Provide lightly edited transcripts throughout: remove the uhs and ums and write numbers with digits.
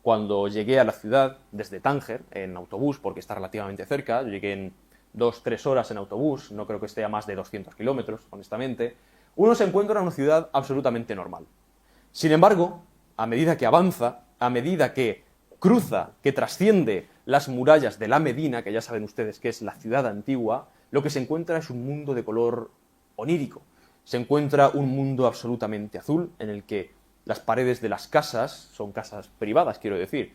cuando llegué a la ciudad desde Tánger en autobús, porque está relativamente cerca. Yo llegué en 2-3 horas en autobús, no creo que esté a más de 200 kilómetros, honestamente. Uno se encuentra en una ciudad absolutamente normal. Sin embargo, a medida que avanza, a medida que cruza, que trasciende las murallas de la Medina, que ya saben ustedes que es la ciudad antigua, lo que se encuentra es un mundo de color onírico. Se encuentra un mundo absolutamente azul, en el que las paredes de las casas, son casas privadas, quiero decir,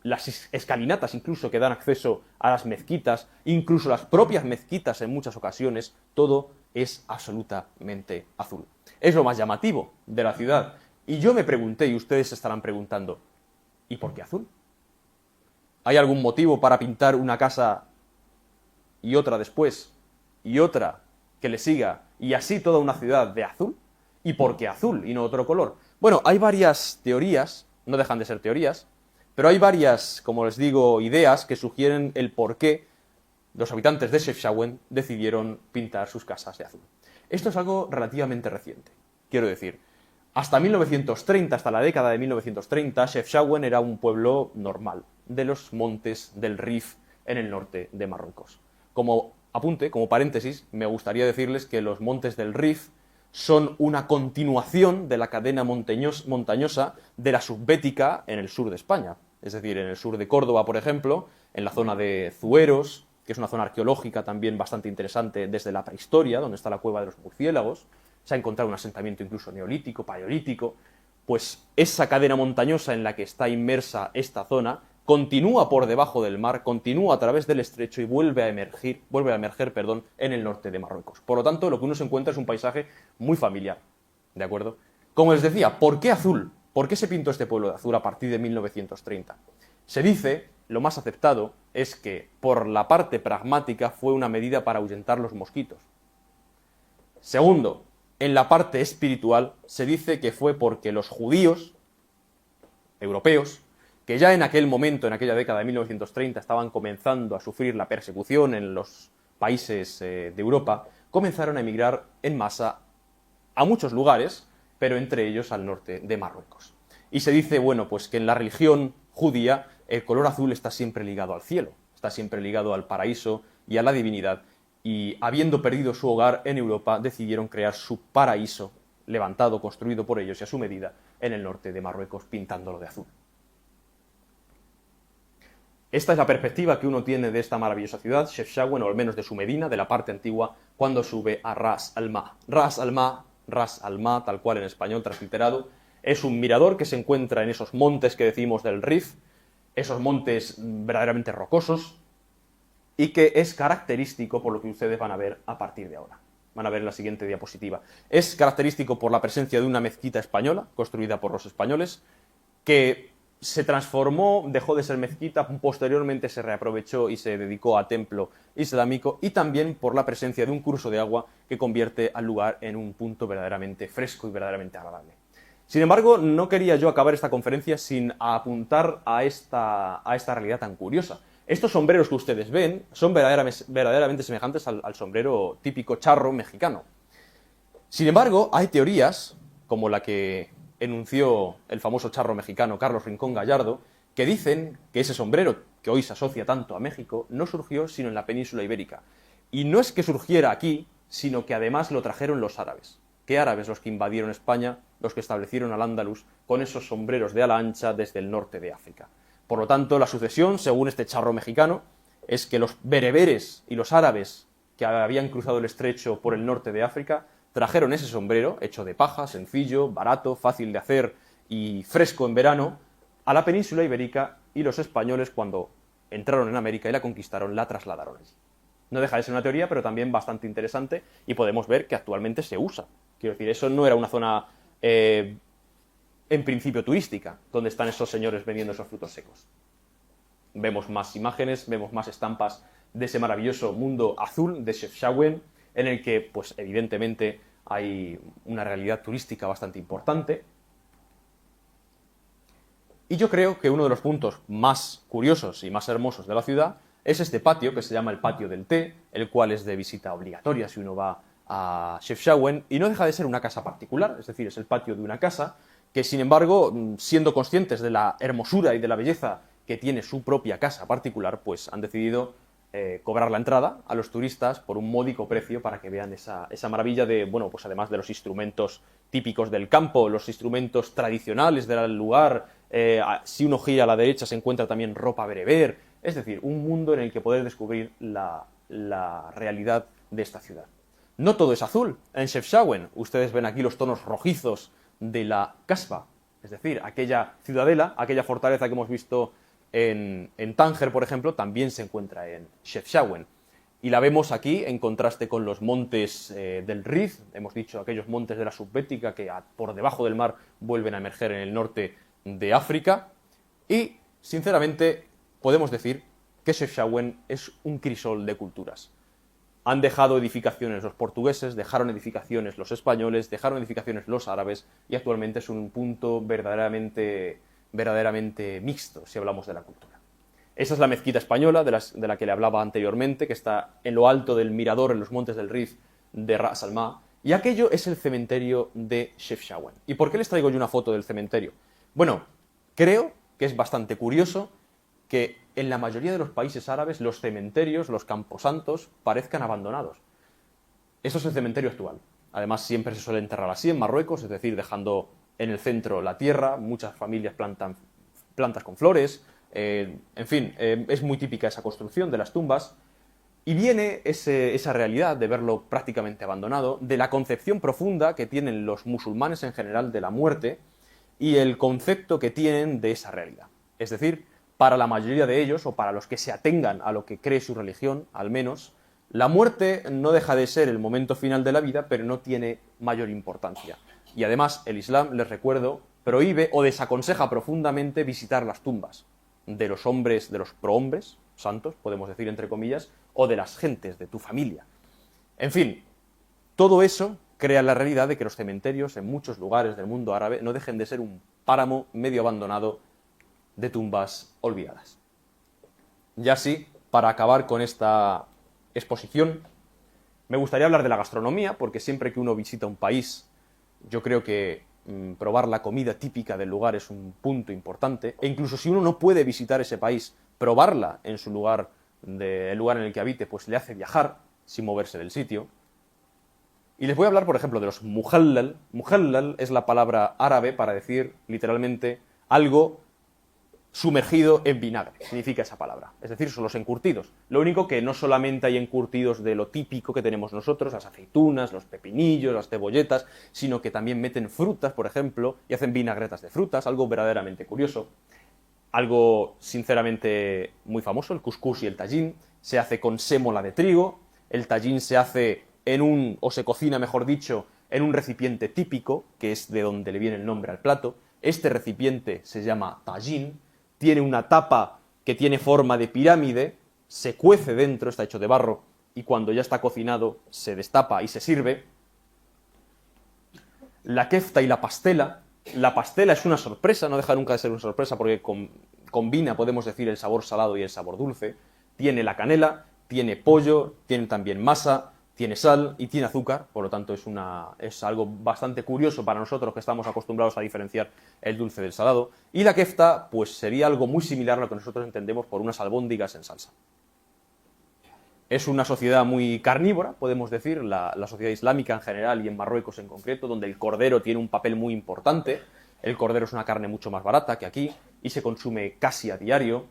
las escalinatas incluso que dan acceso a las mezquitas, incluso las propias mezquitas en muchas ocasiones, todo es absolutamente azul. Es lo más llamativo de la ciudad. Y yo me pregunté, y ustedes se estarán preguntando, ¿y por qué azul? ¿Hay algún motivo para pintar una casa y otra después, y otra que le siga, y así toda una ciudad de azul? ¿Y por qué azul y no otro color? Bueno, hay varias teorías, no dejan de ser teorías, pero hay varias, como les digo, ideas que sugieren el por qué los habitantes de Chefchaouen decidieron pintar sus casas de azul. Esto es algo relativamente reciente. Quiero decir, hasta 1930, hasta la década de 1930, Chefchaouen era un pueblo normal, de los montes del Rif en el norte de Marruecos. Como apunte, como paréntesis, me gustaría decirles que los montes del Rif son una continuación de la cadena montañosa de la Subbética en el sur de España. Es decir, en el sur de Córdoba, por ejemplo, en la zona de Zueros, que es una zona arqueológica también bastante interesante desde la prehistoria, donde está la cueva de los murciélagos. Se ha encontrado un asentamiento incluso neolítico, paleolítico. Pues esa cadena montañosa en la que está inmersa esta zona continúa por debajo del mar, continúa a través del estrecho y vuelve a emerger, en el norte de Marruecos. Por lo tanto, lo que uno se encuentra es un paisaje muy familiar, ¿de acuerdo? Como les decía, ¿por qué azul? ¿Por qué se pintó este pueblo de azul a partir de 1930? Se dice, lo más aceptado, es que por la parte pragmática fue una medida para ahuyentar los mosquitos. Segundo, en la parte espiritual se dice que fue porque los judíos europeos, que ya en aquel momento, en aquella década de 1930, estaban comenzando a sufrir la persecución en los países de Europa, comenzaron a emigrar en masa a muchos lugares, pero entre ellos al norte de Marruecos. Y se dice, bueno, pues que en la religión judía el color azul está siempre ligado al cielo, está siempre ligado al paraíso y a la divinidad, y habiendo perdido su hogar en Europa, decidieron crear su paraíso, levantado, construido por ellos y a su medida, en el norte de Marruecos, pintándolo de azul. Esta es la perspectiva que uno tiene de esta maravillosa ciudad, Chefchaouen, o al menos de su Medina, de la parte antigua, cuando sube a Ras al-Ma. Ras al-Ma, tal cual en español transliterado, es un mirador que se encuentra en esos montes que decimos del Rif, esos montes verdaderamente rocosos, y que es característico por lo que ustedes van a ver a partir de ahora. Van a ver en la siguiente diapositiva. Es característico por la presencia de una mezquita española, construida por los españoles, que se transformó, dejó de ser mezquita, posteriormente se reaprovechó y se dedicó a templo islámico, y también por la presencia de un curso de agua que convierte al lugar en un punto verdaderamente fresco y verdaderamente agradable. Sin embargo, no quería yo acabar esta conferencia sin apuntar a esta realidad tan curiosa. Estos sombreros que ustedes ven son verdaderamente semejantes al sombrero típico charro mexicano. Sin embargo, hay teorías, como la que enunció el famoso charro mexicano Carlos Rincón Gallardo, que dicen que ese sombrero, que hoy se asocia tanto a México, no surgió sino en la península ibérica. Y no es que surgiera aquí, sino que además lo trajeron los árabes. ¿Qué árabes? Los que invadieron España, los que establecieron al-Ándalus con esos sombreros de ala ancha desde el norte de África. Por lo tanto, la sucesión, según este charro mexicano, es que los bereberes y los árabes que habían cruzado el estrecho por el norte de África trajeron ese sombrero, hecho de paja, sencillo, barato, fácil de hacer y fresco en verano, a la península ibérica, y los españoles, cuando entraron en América y la conquistaron, la trasladaron allí. No deja de ser una teoría, pero también bastante interesante, y podemos ver que actualmente se usa. Quiero decir, eso no era una zona, en principio, turística, donde están esos señores vendiendo esos frutos secos. Vemos más imágenes, vemos más estampas de ese maravilloso mundo azul de Chefchaouen, en el que, pues, evidentemente, hay una realidad turística bastante importante. Y yo creo que uno de los puntos más curiosos y más hermosos de la ciudad es este patio, que se llama el Patio del Té, el cual es de visita obligatoria si uno va a Chefchaouen, y no deja de ser una casa particular, es decir, es el patio de una casa que sin embargo, siendo conscientes de la hermosura y de la belleza que tiene su propia casa particular, pues han decidido cobrar la entrada a los turistas por un módico precio para que vean esa maravilla de, bueno, pues además de los instrumentos típicos del campo, los instrumentos tradicionales del lugar, si uno gira a la derecha se encuentra también ropa bereber, es decir, un mundo en el que poder descubrir la realidad de esta ciudad. No todo es azul. En Chefchaouen ustedes ven aquí los tonos rojizos de la Kasbah, es decir, aquella ciudadela, aquella fortaleza que hemos visto en Tánger, por ejemplo, también se encuentra en Chefchaouen. Y la vemos aquí en contraste con los montes del Rif, hemos dicho aquellos montes de la Subbética que por debajo del mar vuelven a emerger en el norte de África. Y, sinceramente, podemos decir que Chefchaouen es un crisol de culturas. Han dejado edificaciones los portugueses, dejaron edificaciones los españoles, dejaron edificaciones los árabes y actualmente es un punto verdaderamente mixto si hablamos de la cultura. Esa es la mezquita española de la que le hablaba anteriormente, que está en lo alto del mirador en los montes del Rif de Ras Al-Ma, y aquello es el cementerio de Chefchaouen. ¿Y por qué les traigo yo una foto del cementerio? Bueno, creo que es bastante curioso que en la mayoría de los países árabes los cementerios, los camposantos, parezcan abandonados. Esto es el cementerio actual. Además, siempre se suele enterrar así en Marruecos, es decir, dejando en el centro la tierra, muchas familias plantan plantas con flores, en fin, es muy típica esa construcción de las tumbas, y viene esa realidad de verlo prácticamente abandonado, de la concepción profunda que tienen los musulmanes en general de la muerte y el concepto que tienen de esa realidad. Es decir, para la mayoría de ellos, o para los que se atengan a lo que cree su religión, al menos, la muerte no deja de ser el momento final de la vida, pero no tiene mayor importancia. Y además, el Islam, les recuerdo, prohíbe o desaconseja profundamente visitar las tumbas de los hombres, de los prohombres, santos, podemos decir entre comillas, o de las gentes de tu familia. En fin, todo eso crea la realidad de que los cementerios en muchos lugares del mundo árabe no dejen de ser un páramo medio abandonado de tumbas olvidadas. Y así, para acabar con esta exposición, me gustaría hablar de la gastronomía, porque siempre que uno visita un país, yo creo que probar la comida típica del lugar es un punto importante, e incluso si uno no puede visitar ese país, probarla en su lugar, el lugar en el que habite, pues le hace viajar sin moverse del sitio. Y les voy a hablar, por ejemplo, de los muhallal. Muhallal es la palabra árabe para decir, literalmente, algo sumergido en vinagre, significa esa palabra. Es decir, son los encurtidos. Lo único que no solamente hay encurtidos de lo típico que tenemos nosotros, las aceitunas, los pepinillos, las cebolletas, sino que también meten frutas, por ejemplo, y hacen vinagretas de frutas, algo verdaderamente curioso. Algo, sinceramente, muy famoso, el cuscús y el tajín, se hace con sémola de trigo, el tajín se hace o se cocina, mejor dicho, en un recipiente típico, que es de donde le viene el nombre al plato. Este recipiente se llama tajín, tiene una tapa que tiene forma de pirámide, se cuece dentro, está hecho de barro, y cuando ya está cocinado se destapa y se sirve. La kefta y la pastela. La pastela es una sorpresa, no deja nunca de ser una sorpresa porque combina, podemos decir, el sabor salado y el sabor dulce. Tiene la canela, tiene pollo, tiene también masa, tiene sal y tiene azúcar, por lo tanto es algo bastante curioso para nosotros que estamos acostumbrados a diferenciar el dulce del salado. Y la kefta, pues sería algo muy similar a lo que nosotros entendemos por unas albóndigas en salsa. Es una sociedad muy carnívora, podemos decir, la sociedad islámica en general y en Marruecos en concreto, donde el cordero tiene un papel muy importante. El cordero es una carne mucho más barata que aquí y se consume casi a diario.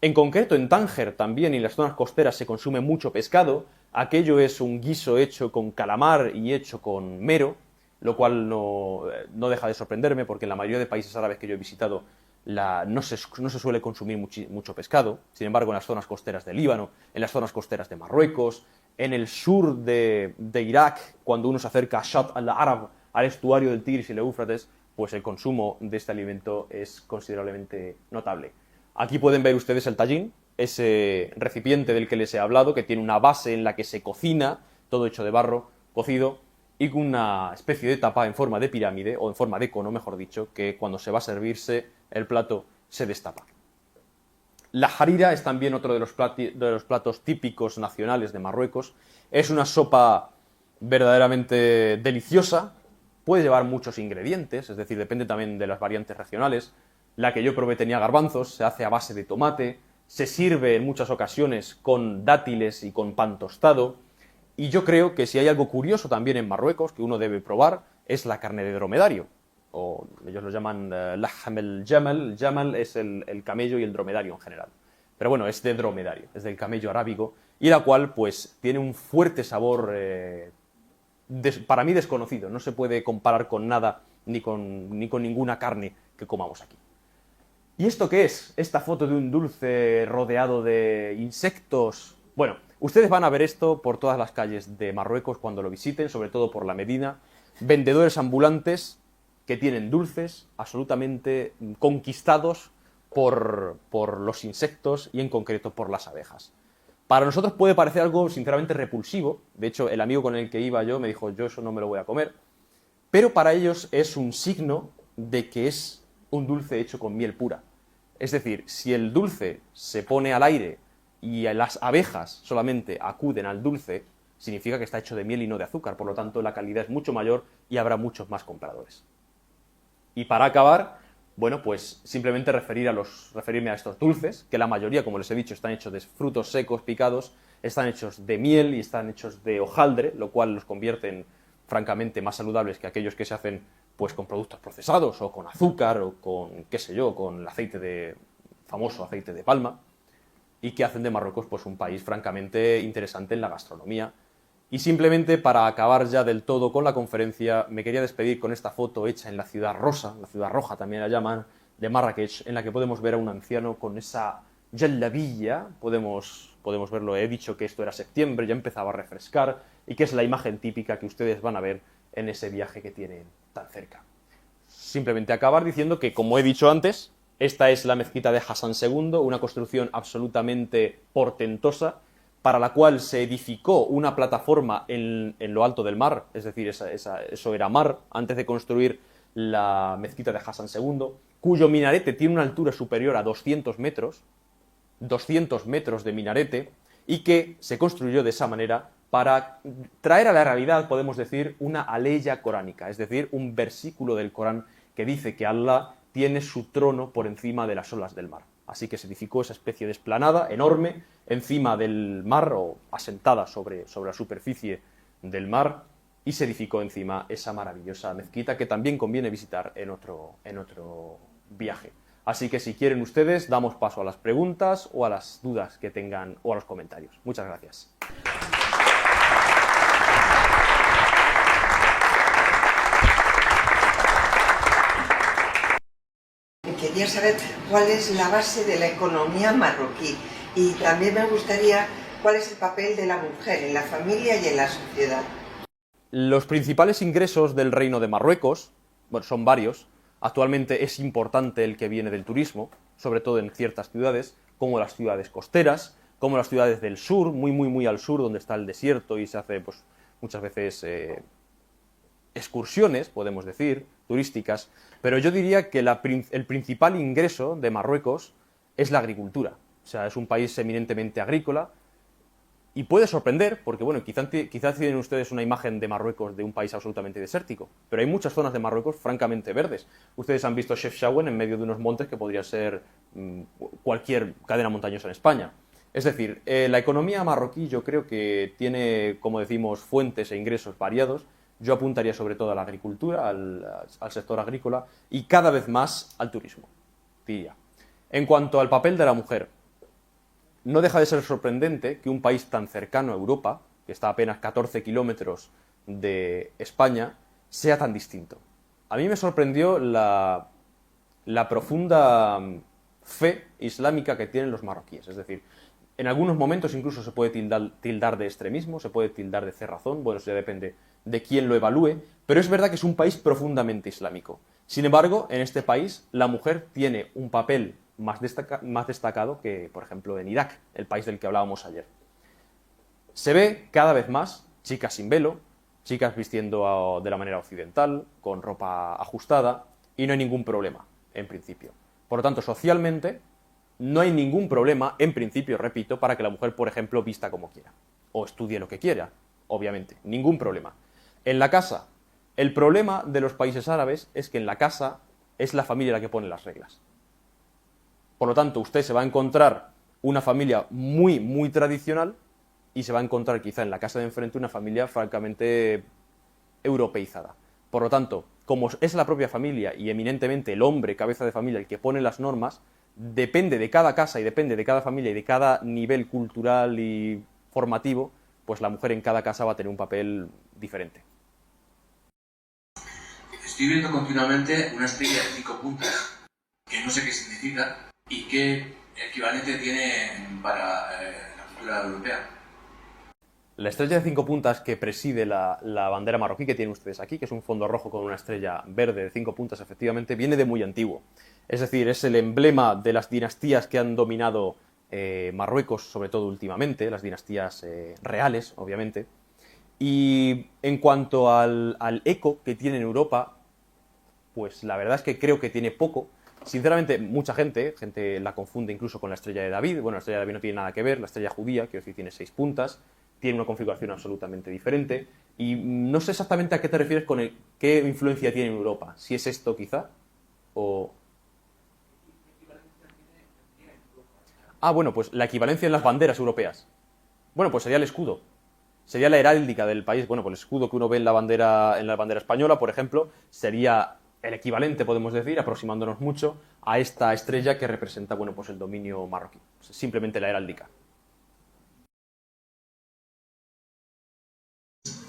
En concreto, en Tánger también y en las zonas costeras se consume mucho pescado. Aquello es un guiso hecho con calamar y hecho con mero, lo cual no deja de sorprenderme porque en la mayoría de países árabes que yo he visitado no se suele consumir mucho pescado. Sin embargo, en las zonas costeras de Líbano, en las zonas costeras de Marruecos, en el sur de Irak, cuando uno se acerca a Shatt al-Arab, al estuario del Tigris y el Éufrates, pues el consumo de este alimento es considerablemente notable. Aquí pueden ver ustedes el tajín, ese recipiente del que les he hablado, que tiene una base en la que se cocina, todo hecho de barro cocido, y con una especie de tapa en forma de pirámide, o en forma de cono, mejor dicho, que cuando se va a servirse el plato se destapa. La harira es también otro de los platos típicos nacionales de Marruecos. Es una sopa verdaderamente deliciosa, puede llevar muchos ingredientes, es decir, depende también de las variantes regionales. La que yo probé tenía garbanzos, se hace a base de tomate, se sirve en muchas ocasiones con dátiles y con pan tostado. Y yo creo que si hay algo curioso también en Marruecos que uno debe probar, es la carne de dromedario. O ellos lo llaman lahm el jamal. El jamal es el camello y el dromedario en general. Pero bueno, es de dromedario, es del camello arábigo, y la cual pues tiene un fuerte sabor para mí desconocido. No se puede comparar con nada ni con ninguna carne que comamos aquí. ¿Y esto qué es? Esta foto de un dulce rodeado de insectos. Bueno, ustedes van a ver esto por todas las calles de Marruecos cuando lo visiten, sobre todo por la Medina. Vendedores ambulantes que tienen dulces absolutamente conquistados por los insectos y en concreto por las abejas. Para nosotros puede parecer algo sinceramente repulsivo. De hecho, el amigo con el que iba yo me dijo, yo eso no me lo voy a comer. Pero para ellos es un signo de que es un dulce hecho con miel pura. Es decir, si el dulce se pone al aire y las abejas solamente acuden al dulce, significa que está hecho de miel y no de azúcar. Por lo tanto, la calidad es mucho mayor y habrá muchos más compradores. Y para acabar, bueno, pues simplemente referirme a estos dulces, que la mayoría, como les he dicho, están hechos de frutos secos picados, están hechos de miel y están hechos de hojaldre, lo cual los convierte en, francamente, más saludables que aquellos que se hacen pues con productos procesados o con azúcar o con, qué sé yo, con el famoso aceite de palma, y que hacen de Marruecos pues un país francamente interesante en la gastronomía. Y simplemente para acabar ya del todo con la conferencia, me quería despedir con esta foto hecha en la ciudad rosa, la ciudad roja también la llaman, de Marrakech, en la que podemos ver a un anciano con esa jellabilla, podemos verlo, he dicho que esto era septiembre, ya empezaba a refrescar, y que es la imagen típica que ustedes van a ver en ese viaje que tienen tan cerca. Simplemente acabar diciendo que, como he dicho antes, esta es la mezquita de Hassan II, una construcción absolutamente portentosa, para la cual se edificó una plataforma en lo alto del mar, es decir, eso era mar, antes de construir la mezquita de Hassan II, cuyo minarete tiene una altura superior a 200 metros de minarete, y que se construyó de esa manera para traer a la realidad, podemos decir, una aleya coránica, es decir, un versículo del Corán que dice que Allah tiene su trono por encima de las olas del mar. Así que se edificó esa especie de explanada enorme encima del mar o asentada sobre la superficie del mar, y se edificó encima esa maravillosa mezquita que también conviene visitar en otro viaje. Así que si quieren ustedes, damos paso a las preguntas o a las dudas que tengan o a los comentarios. Muchas gracias. Quería saber cuál es la base de la economía marroquí y también me gustaría cuál es el papel de la mujer en la familia y en la sociedad. Los principales ingresos del Reino de Marruecos, bueno, son varios. Actualmente es importante el que viene del turismo, sobre todo en ciertas ciudades, como las ciudades costeras, como las ciudades del sur, muy al sur, donde está el desierto y se hace pues, muchas veces excursiones, podemos decir, turísticas, pero yo diría que el principal ingreso de Marruecos es la agricultura. O sea, es un país eminentemente agrícola y puede sorprender, porque bueno, quizás tienen ustedes una imagen de Marruecos de un país absolutamente desértico, pero hay muchas zonas de Marruecos francamente verdes. Ustedes han visto Chefchaouen en medio de unos montes que podría ser cualquier cadena montañosa en España. Es decir, la economía marroquí yo creo que tiene, como decimos, fuentes e ingresos variados. Yo apuntaría sobre todo a la agricultura, al sector agrícola y cada vez más al turismo, diría. En cuanto al papel de la mujer, no deja de ser sorprendente que un país tan cercano a Europa, que está a apenas 14 kilómetros de España, sea tan distinto. A mí me sorprendió la profunda fe islámica que tienen los marroquíes, es decir, en algunos momentos incluso se puede tildar de extremismo, se puede tildar de cerrazón, bueno, eso ya depende de quién lo evalúe, pero es verdad que es un país profundamente islámico. Sin embargo, en este país la mujer tiene un papel más destacado que, por ejemplo, en Irak, el país del que hablábamos ayer. Se ve cada vez más chicas sin velo, chicas vistiendo de la manera occidental, con ropa ajustada, y no hay ningún problema, en principio. Por lo tanto, socialmente, no hay ningún problema, en principio, repito, para que la mujer, por ejemplo, vista como quiera, o estudie lo que quiera, obviamente, ningún problema. En la casa, El problema de los países árabes es que en la casa es la familia la que pone las reglas. Por lo tanto, usted se va a encontrar una familia muy, muy tradicional y se va a encontrar quizá en la casa de enfrente una familia francamente europeizada. Por lo tanto, como es la propia familia y eminentemente el hombre, cabeza de familia, el que pone las normas, depende de cada casa y depende de cada familia y de cada nivel cultural y formativo, pues la mujer en cada casa va a tener un papel diferente. Estoy viendo continuamente una estrella de 5 puntas, que no sé qué significa y qué equivalente tiene para la cultura europea. La estrella de 5 puntas que preside la bandera marroquí que tienen ustedes aquí, que es un fondo rojo con una estrella verde de 5 puntas, efectivamente, viene de muy antiguo. Es decir, es el emblema de las dinastías que han dominado Marruecos, sobre todo últimamente, las dinastías reales, obviamente. Y en cuanto al eco que tiene en Europa, pues la verdad es que creo que tiene poco. Sinceramente, mucha gente la confunde incluso con la estrella de David. Bueno, la estrella de David no tiene nada que ver, la estrella judía, quiero decir, tiene 6 puntas, tiene una configuración absolutamente diferente. Y no sé exactamente a qué te refieres con qué influencia tiene en Europa. Si es esto, quizá, o... Ah, bueno, pues la equivalencia en las banderas europeas. Bueno, pues sería el escudo. Sería la heráldica del país. Bueno, pues el escudo que uno ve en la bandera española, por ejemplo, sería el equivalente, podemos decir, aproximándonos mucho, a esta estrella que representa, bueno, pues el dominio marroquí. Simplemente la heráldica.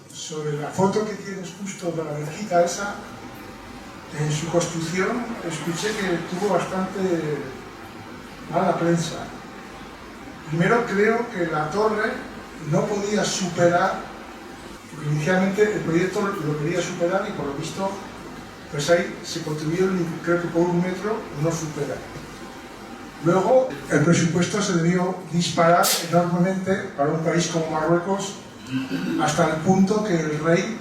Sobre la foto que tienes justo de la mezquita esa, en su construcción escuché que tuvo bastante mala prensa. Primero creo que la torre no podía superar, porque inicialmente el proyecto lo quería superar y por lo visto pues ahí se construyeron, creo que por 1 metro no supera. Luego el presupuesto se debió disparar enormemente para un país como Marruecos, hasta el punto que el rey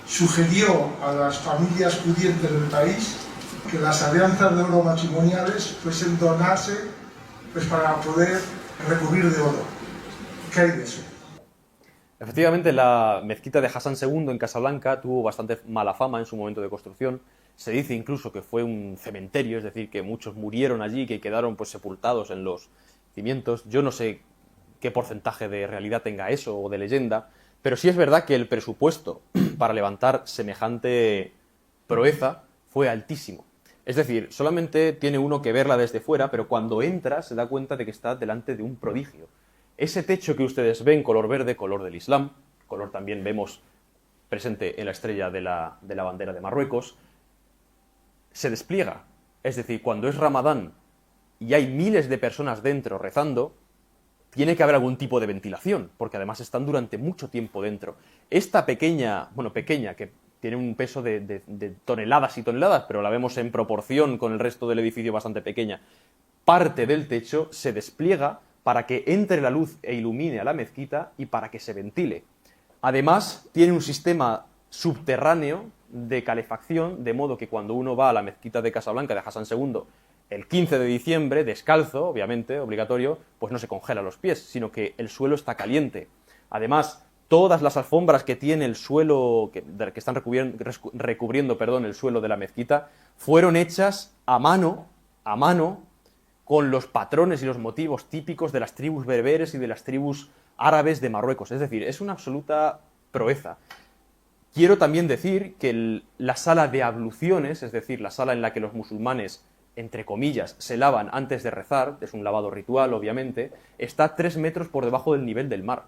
sugirió a las familias pudientes del país que las alianzas de oro matrimoniales fuesen donarse pues para poder recubrir de oro. ¿Qué hay de eso? Efectivamente, la mezquita de Hassan II en Casablanca tuvo bastante mala fama en su momento de construcción. Se dice incluso que fue un cementerio, es decir, que muchos murieron allí, que quedaron pues sepultados en los cimientos. Yo no sé qué porcentaje de realidad tenga eso o de leyenda, pero sí es verdad que el presupuesto para levantar semejante proeza fue altísimo. Es decir, solamente tiene uno que verla desde fuera, pero cuando entra se da cuenta de que está delante de un prodigio. Ese techo que ustedes ven, color verde, color del Islam, color también vemos presente en la estrella de la bandera de Marruecos, se despliega. Es decir, cuando es Ramadán y hay miles de personas dentro rezando, tiene que haber algún tipo de ventilación, porque además están durante mucho tiempo dentro. Esta pequeña, que tiene un peso de toneladas y toneladas, pero la vemos en proporción con el resto del edificio bastante pequeña, parte del techo se despliega para que entre la luz e ilumine a la mezquita y para que se ventile. Además, tiene un sistema subterráneo de calefacción, de modo que cuando uno va a la mezquita de Casablanca de Hassan II el 15 de diciembre, descalzo, obviamente, obligatorio, pues no se congela los pies, sino que el suelo está caliente. Además, todas las alfombras que tiene el suelo, que están recubriendo el suelo de la mezquita, fueron hechas a mano, con los patrones y los motivos típicos de las tribus berberes y de las tribus árabes de Marruecos. Es decir, es una absoluta proeza. Quiero también decir que la sala de abluciones, es decir, la sala en la que los musulmanes, entre comillas, se lavan antes de rezar, es un lavado ritual, obviamente, está 3 metros por debajo del nivel del mar.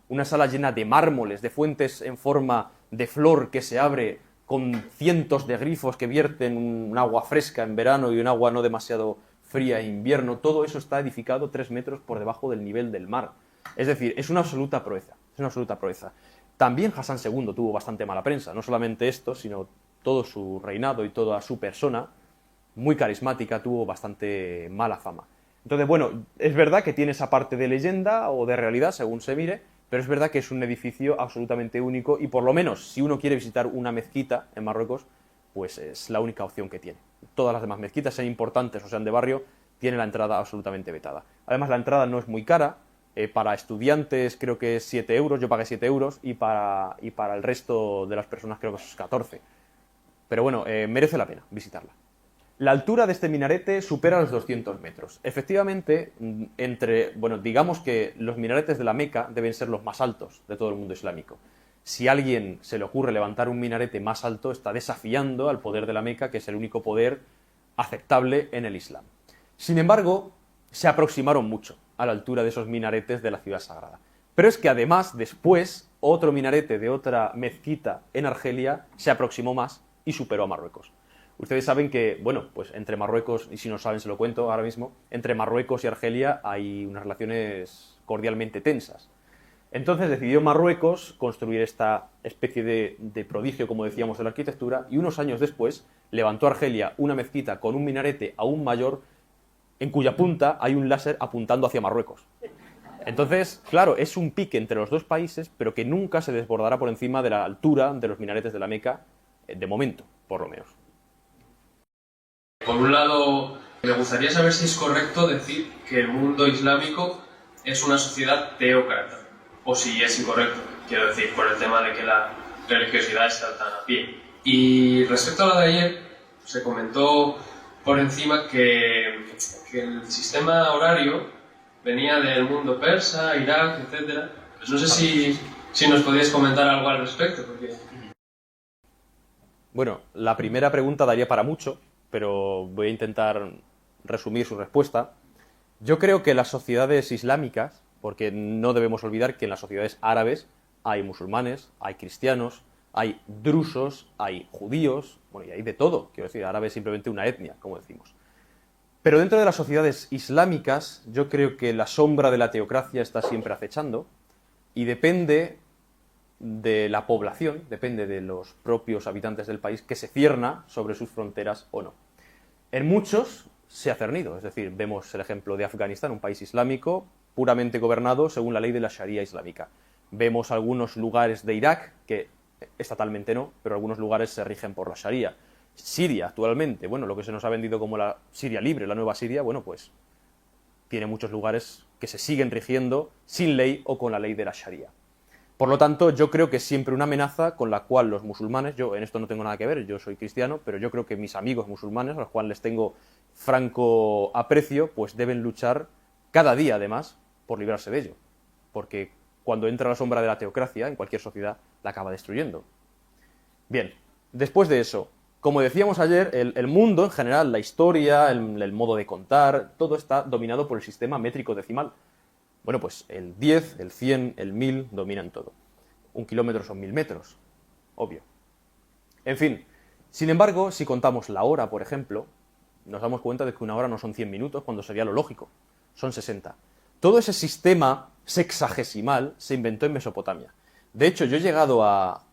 Una sala llena de mármoles, de fuentes en forma de flor que se abre con cientos de grifos que vierten un agua fresca en verano y un agua no demasiado fría en invierno. Todo eso está edificado 3 metros por debajo del nivel del mar. Es decir, es una absoluta proeza, También Hassan II tuvo bastante mala prensa, no solamente esto, sino todo su reinado y toda su persona, muy carismática, tuvo bastante mala fama. Entonces, bueno, es verdad que tiene esa parte de leyenda o de realidad, según se mire, pero es verdad que es un edificio absolutamente único y por lo menos, si uno quiere visitar una mezquita en Marruecos, pues es la única opción que tiene. Todas las demás mezquitas, sean importantes o sean de barrio, tienen la entrada absolutamente vetada. Además, la entrada no es muy cara, Para estudiantes creo que es 7 euros, yo pagué 7 euros, y para el resto de las personas creo que es 14. Pero bueno, merece la pena visitarla. La altura de este minarete supera los 200 metros. Efectivamente, digamos que los minaretes de la Meca deben ser los más altos de todo el mundo islámico. Si a alguien se le ocurre levantar un minarete más alto, está desafiando al poder de la Meca, que es el único poder aceptable en el Islam. Sin embargo, se aproximaron mucho a la altura de esos minaretes de la ciudad sagrada. Pero es que además, después, otro minarete de otra mezquita en Argelia se aproximó más y superó a Marruecos. Ustedes saben que, bueno, pues entre Marruecos, y si no saben se lo cuento ahora mismo, entre Marruecos y Argelia hay unas relaciones cordialmente tensas. Entonces decidió Marruecos construir esta especie de prodigio, como decíamos, de la arquitectura, y unos años después levantó Argelia una mezquita con un minarete aún mayor, en cuya punta hay un láser apuntando hacia Marruecos. Entonces, claro, es un pique entre los dos países, pero que nunca se desbordará por encima de la altura de los minaretes de la Meca, de momento, por lo menos. Por un lado, me gustaría saber si es correcto decir que el mundo islámico es una sociedad teócrata, o si es incorrecto, quiero decir, por el tema de que la religiosidad está tan a pie. Y respecto a lo de ayer, se comentó por encima que el sistema horario venía del mundo persa, Irak, etc. Pues no sé si nos podíais comentar algo al respecto. Porque... Bueno, la primera pregunta daría para mucho, pero voy a intentar resumir su respuesta. Yo creo que las sociedades islámicas, porque no debemos olvidar que en las sociedades árabes hay musulmanes, hay cristianos, hay drusos, hay judíos, bueno, y hay de todo. Quiero decir, árabe es simplemente una etnia, como decimos. Pero dentro de las sociedades islámicas, yo creo que la sombra de la teocracia está siempre acechando y depende de la población, depende de los propios habitantes del país, que se cierna sobre sus fronteras o no. En muchos se ha cernido, es decir, vemos el ejemplo de Afganistán, un país islámico puramente gobernado según la ley de la Sharia islámica. Vemos algunos lugares de Irak, que estatalmente no, pero algunos lugares se rigen por la Sharia. Siria, actualmente, bueno, lo que se nos ha vendido como la Siria libre, la nueva Siria, bueno, pues tiene muchos lugares que se siguen rigiendo sin ley o con la ley de la Sharia. Por lo tanto, yo creo que es siempre una amenaza con la cual los musulmanes, yo en esto no tengo nada que ver, yo soy cristiano, pero yo creo que mis amigos musulmanes, a los cuales les tengo franco aprecio, pues deben luchar cada día, además, por librarse de ello. Porque cuando entra la sombra de la teocracia, en cualquier sociedad, la acaba destruyendo. Bien, después de eso, como decíamos ayer, el mundo en general, la historia, el modo de contar, todo está dominado por el sistema métrico decimal. Bueno, pues el 10, el 100, el 1000 dominan todo. 1 kilómetro son 1000 metros, obvio. En fin, sin embargo, si contamos la hora, por ejemplo, nos damos cuenta de que una hora no son 100 minutos, cuando sería lo lógico, son 60. Todo ese sistema sexagesimal se inventó en Mesopotamia. De hecho, yo he llegado a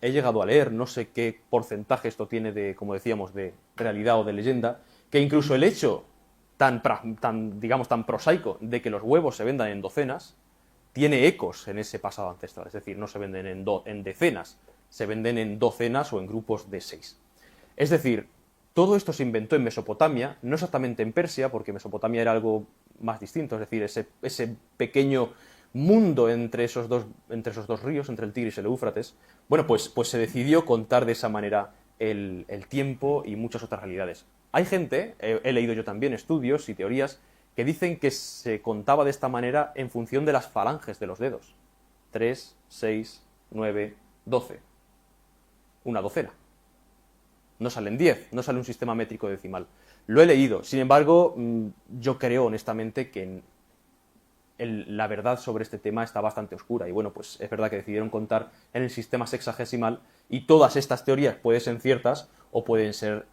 leer, no sé qué porcentaje esto tiene de, como decíamos, de realidad o de leyenda, que incluso el hecho tan prosaico de que los huevos se vendan en docenas, tiene ecos en ese pasado ancestral. Es decir, no se venden en decenas, se venden en docenas o en grupos de 6. Es decir, todo esto se inventó en Mesopotamia, no exactamente en Persia, porque Mesopotamia era algo más distinto, es decir, ese pequeño mundo entre esos dos ríos, entre el Tigris y el Éufrates. Bueno, pues se decidió contar de esa manera el tiempo y muchas otras realidades. Hay gente, he leído yo también estudios y teorías, que dicen que se contaba de esta manera en función de las falanges de los dedos. 3, 6, 9, 12. Una docena. No salen 10, no sale un sistema métrico decimal. Lo he leído. Sin embargo, yo creo honestamente que la verdad sobre este tema está bastante oscura. Y bueno, pues es verdad que decidieron contar en el sistema sexagesimal y todas estas teorías pueden ser ciertas o pueden ser,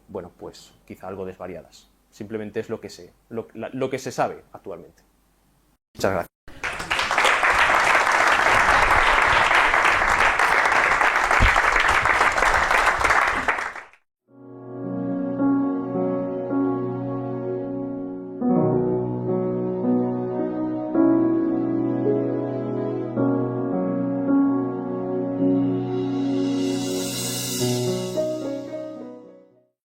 bueno, pues quizá algo desvariadas. Simplemente es lo que se sabe actualmente. Muchas gracias.